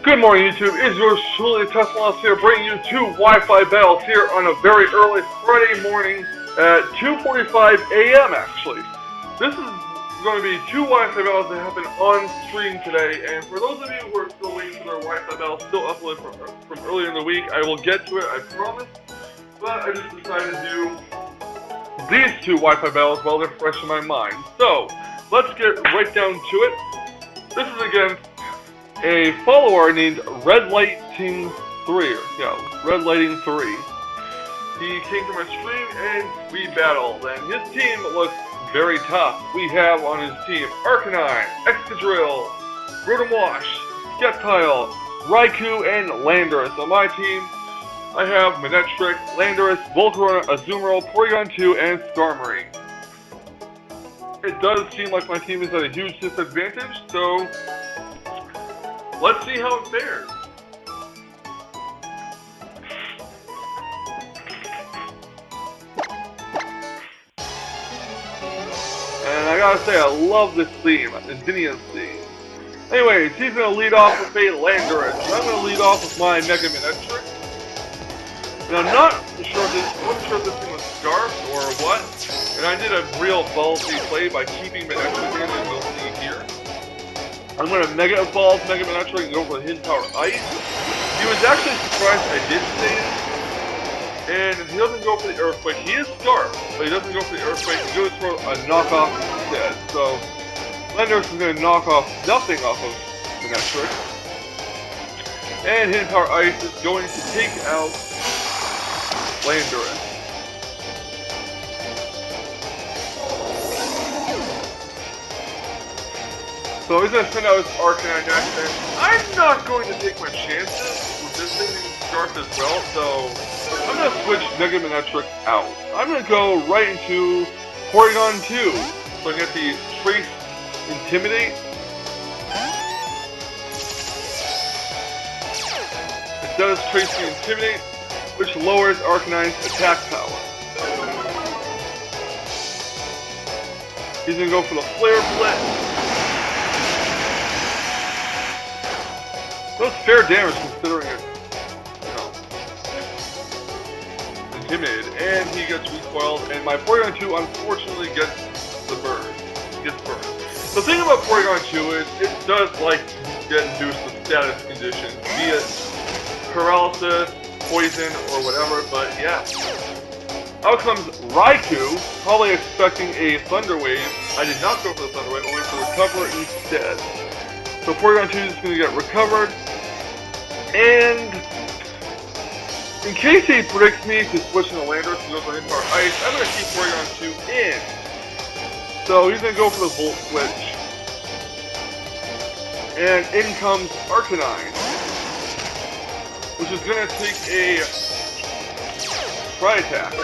Good morning, YouTube. It's yours truly, Tesla here, bringing you two Wi-Fi battles here on a very early Friday morning at 2:45 a.m. Actually, this is going to be two Wi-Fi battles that happen on stream today. And for those of you who are still waiting for their Wi-Fi battle still uploaded from earlier in the week, I will get to it, I promise. But I just decided to do these two Wi-Fi battles while they're fresh in my mind. So let's get right down to it. This is against a follower named redlighting3. redlighting3. He came to my stream and we battled, and his team looks very tough. We have on his team Arcanine, Excadrill, Rotom Wash, Sceptile, Raikou, and Landorus. On my team, I have Manectric, Landorus, Volcarona, Azumarill, Porygon 2, and Skarmory. It does seem like my team is at a huge disadvantage, so let's see how it fares. And I gotta say, I love this theme, Zinnia's theme. Anyways, he's gonna lead off with a Landorus. I'm gonna lead off with my Mega Manectric. And I'm not sure if this thing was Scarf or what. And I did a real ballsy play by keeping Manectric in, and we'll see here. I'm going to Mega Evolve Mega Manectric and go for the Hidden Power Ice. He was actually surprised I did say it. And he doesn't go for the Earthquake. He is Scarf, but he doesn't go for the Earthquake. He goes for a knockoff instead. So Landorus is going to knock off nothing off of Manectric. And Hidden Power Ice is going to take out Landorus. So he's going to send out his Arcanine next, and I'm not going to take my chances with this thing being Scarf as well, so I'm going to switch Mega Manectric out. I'm going to go right into Porygon 2, so I get the Trace Intimidate. It does Trace the Intimidate, which lowers Arcanine's attack power. He's going to go for the Flare Blitz. That's fair damage considering it, intimidated, and he gets recoiled, and my Porygon 2 unfortunately gets the burn. The thing about Porygon 2 is it does like to get induced with status conditions, be it paralysis, poison, or whatever, but yeah. Out comes Raikou, probably expecting a Thunder Wave. I did not go for the Thunder Wave, I went for Recover instead. So Porygon 2 is going to get recovered, and in case he predicts me to switch into Landorus and go for Hidden Power Ice, I'm going to keep Porygon 2 in. So he's going to go for the Volt Switch, and in comes Arcanine, which is going to take a Tri Attack.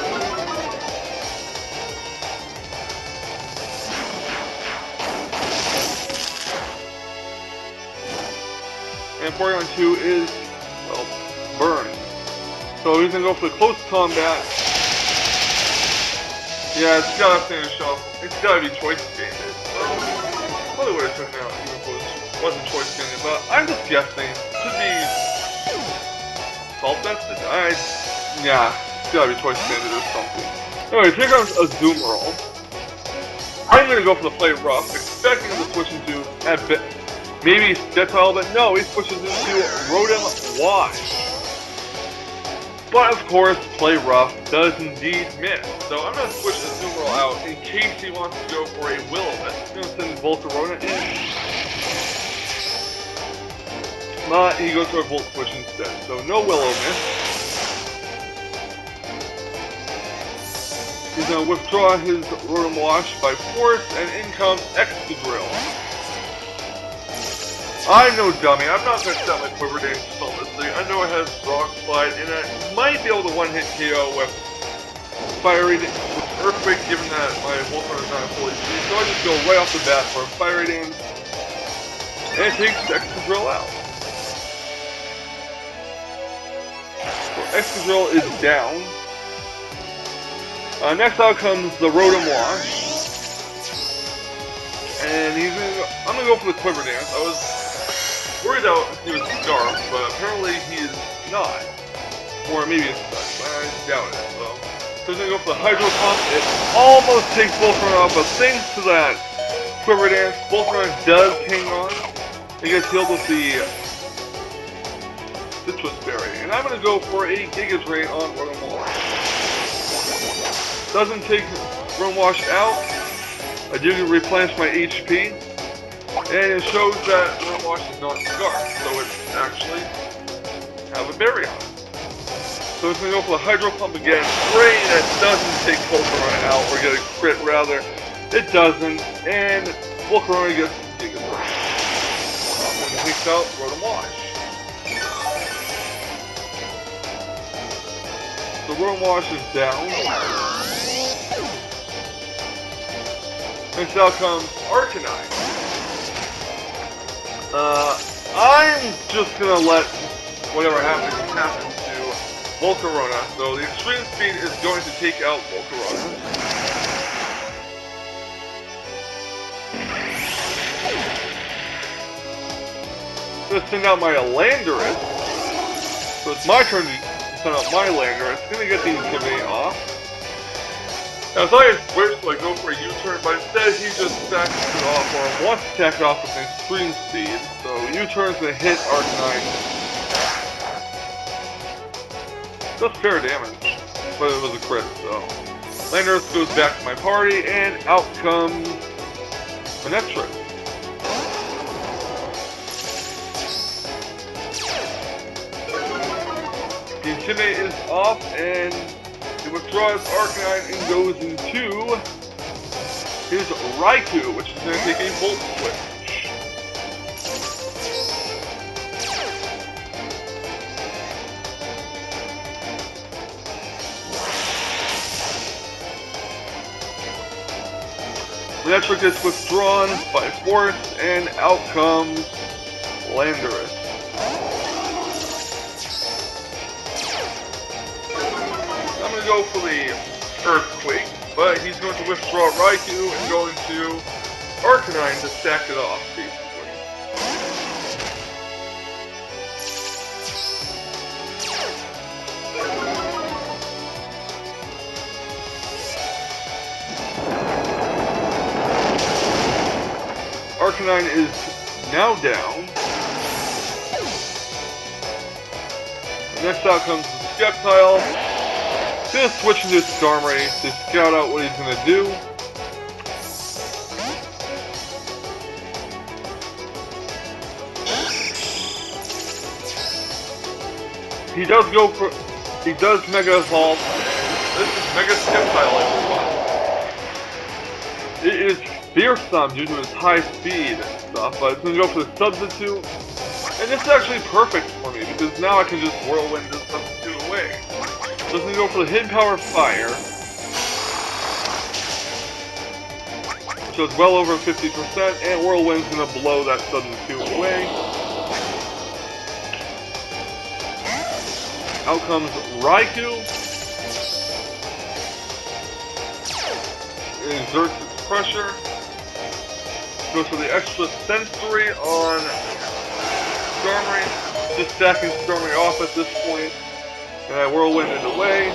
And Porygon 2 is, well, burned. So he's going to go for the Close Combat. Yeah, it's got to finish off. It's got to be Choice Banded. Probably would have taken out even if it wasn't Choice Banded, but I'm just guessing. Could be Salt Vested. Yeah, it's got to be Choice Banded or something. Anyways, here comes Azumarill. I'm going to go for the Play Rough, expecting him to switch into maybe Sceptile, but no, he switches into Rotom Wash. But of course, Play Rough does indeed miss. So I'm going to switch Azumarill out in case he wants to go for a Will-O-Wisp. I'm going to send Volcarona in. But he goes for a Volt Switch instead, so no Will-O-Wisp. He's going to withdraw his Rotom Wash by force, and in comes Excadrill. I'm no dummy. I'm not going to set my Quiver Dance to solve this thing. I know it has Rock Slide, and I might be able to one-hit KO with Fiery Dance, with Earthquake, given that my Volcarona is not fully free. So I just go right off the bat for a Fiery Dance, and it takes Excadrill out. So Excadrill is down. Next out comes the Rotom Wash. And I'm gonna go for the Quiver Dance. worried out he was scarfed, but apparently he is not. Or maybe it's stuck, but I doubt it, so. So he's gonna go for the Hydro Pump. It almost takes Volcarona out, but thanks to that Quiver Dance, Volcarona does hang on. He gets healed with the Citrus Berry. And I'm gonna go for a Giga Drain on Rotom Wash. Doesn't take Rotom Wash out. I do replenish my HP. And it shows that Rotom Wash is not scarred, so it actually have a berry on it. So it's going to go for the Hydro Pump again. Pray that doesn't take Volcarona out, or get a crit rather. It doesn't, and Volcarona gets Giga Drain. And it takes out Rotom Wash. So Rotom Wash is down. Next out comes Arcanine. I'm just gonna let whatever happens happen to Volcarona. So the Extreme Speed is going to take out Volcarona. I'm gonna send out my Landorus. So it's my turn to send out my Landorus. It's gonna get the Intimidate off. Now, I thought I'd switch, like, go for a U-turn, but instead he just stacks it off, or wants to stack it off with an Extreme Speed. So U-turn's gonna hit Arcanine. Does fair damage, but it was a crit, so. Landorus goes back to my party, and out comes Manectric. The Intimidate is off, and it withdraws Arcanine and goes into his Raikou, which is going to take a Volt Switch. Manectric is withdrawn by force, and out comes Landorus. I'm going to go for the Earthquake, but he's going to withdraw Raikou and go into Arcanine to stack it off, basically. Arcanine is now down. Next out comes the Sceptile. He's gonna switch into Skarmory to scout out what he's gonna do. He does Mega Evolve. This is Mega Sceptile, everyone. It is fearsome due to its high speed and stuff, but it's gonna go for the Substitute. And this is actually perfect for me, because now I can just Whirlwind this Substitute away. So it's going to go for the Hidden Power Fire, which is well over 50%, and Whirlwind's going to blow that Substitute away. Out comes Raikou. It exerts its pressure. Goes for the extra Sensory on Skarmory. Just stacking Skarmory off at this point. And I Whirlwind it away.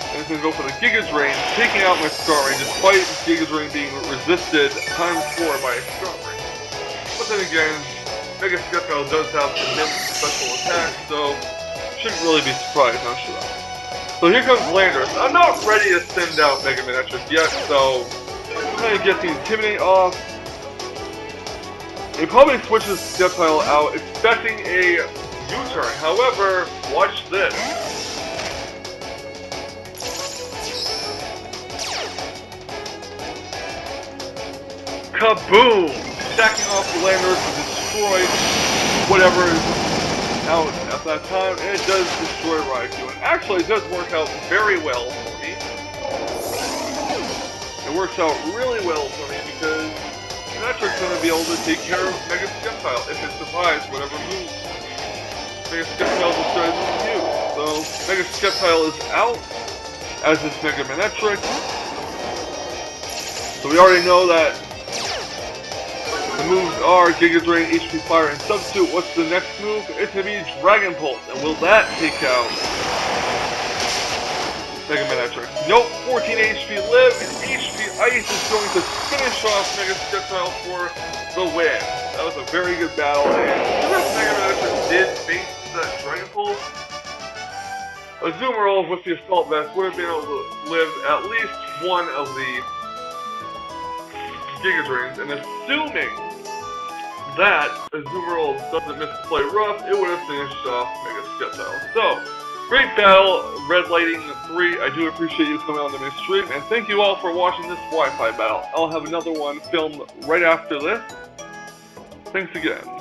And it's going to go for the Giga Drain, taking out my Skarmory, despite Giga Drain being resisted ×4 by a Skarmory. But then again, Mega Sceptile does have some special attacks, so shouldn't really be surprised, I'm sure. So here comes Landorus. I'm not ready to send out Mega Manectric yet, so I'm going to get the Intimidate off. He probably switches Sceptile out, expecting a U-turn. However, watch this. KABOOM! Stacking off the Landorus to destroy whatever is out at that time, and it does destroy Raikou. And actually, it does work out very well for me. It works out really well for me because Manectric's going to be able to take care of Mega Sceptile if it survives whatever move Mega Sceptile decides to use. So, Mega Sceptile is out. as this Mega Manetric. So we already know that the moves are Giga Drain, HP Fire, and Substitute. What's the next move? It's going to be Dragon Pulse. And will that take out Mega Manetric? Nope, 14 HP Live, and HP Ice is going to finish off Mega Skeptile for the win. That was a very good battle, and if Mega Manetric did face that Dragon Pulse, Azumarill with the Assault Vest would have been able to live at least one of the Giga Drains, and assuming that Azumarill doesn't misplay rough, it would have finished off Mega Skeptile. So, great battle, redlighting3. I do appreciate you coming on to my stream, and thank you all for watching this Wi-Fi battle. I'll have another one filmed right after this. Thanks again.